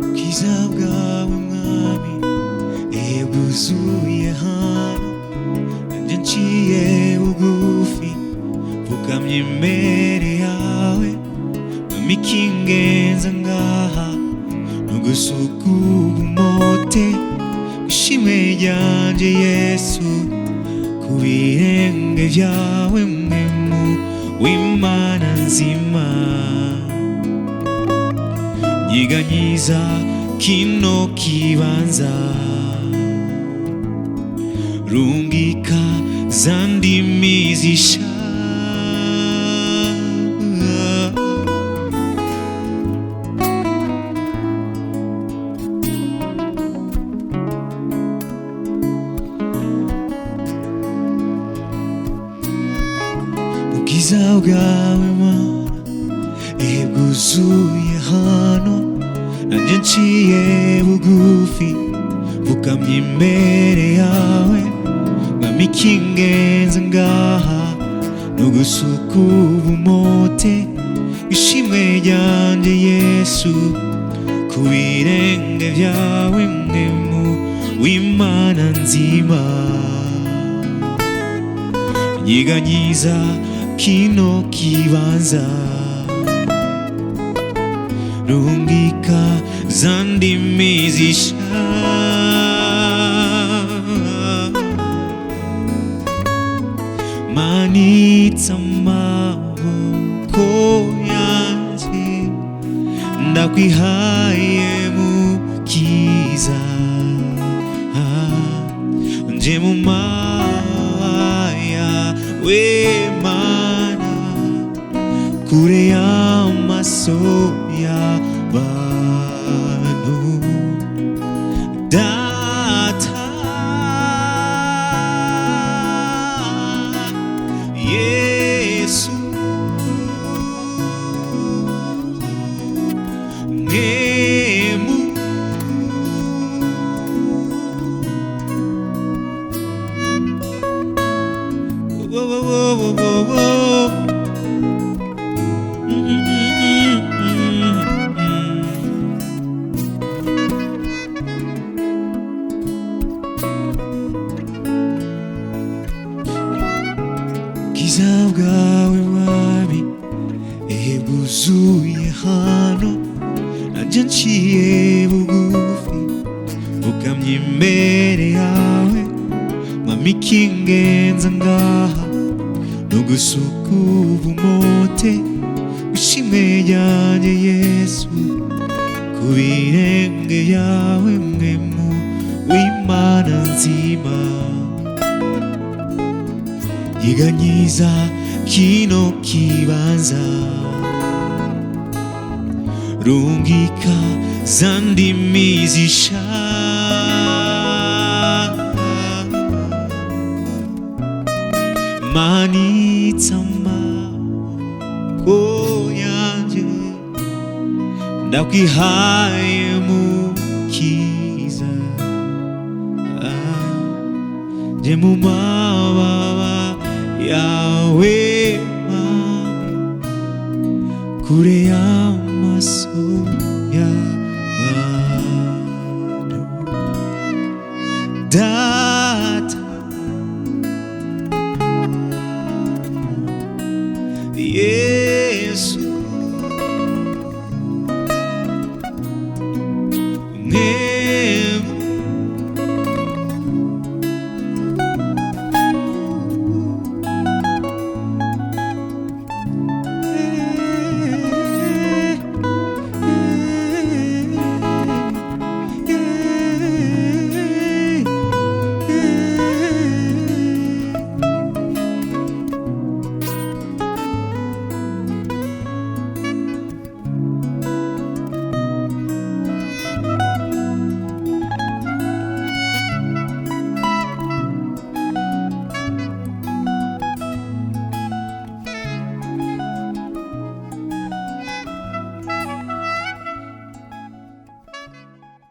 Ubwiza bwawe mwami bwuzuye hano, nanjye nciye bugufi mfukamye imbere yawe. Mwami kingenza ngaha nugusukuba umote ishimwe ryanje Yesu ku birenge vyawe mwemu w'Imana nzima. Nyiganyiza kino kibanza, rungika za ndimi zisha ubwiza bwawe Mana bwuzuye hano, nanjye nciye bugufi mfukamye imbere yawe. Mwami kingenza ngaha nugusukuba umote ishimwe ryanje Yesu ku birenge vyawe mwemu w'Imana nzima. Nyiganyiza kino kibanza, rungika za ndimi zisha manitsa amaboko yanje ndakwihaye mukiza, nje mu mawaya w'Imana kure y'amaso y'abantu. Data Yesu mwemu ubwiza bwawe mwami bwuzuye hano, nanjye nciye bugufi mfukamye imbere yawe. Mwami kingenza ngaha nugusukuba umote ishimwe ryanje Yesu ku birenge vyawe mwemu w'Imana nzima. Nyiganyiza kino kibanza, rungika za ndimi zisha manitsa amaboko yanje ndakwihaye mukiza, nje mu mababa yawe kure y'amaso y'abantu.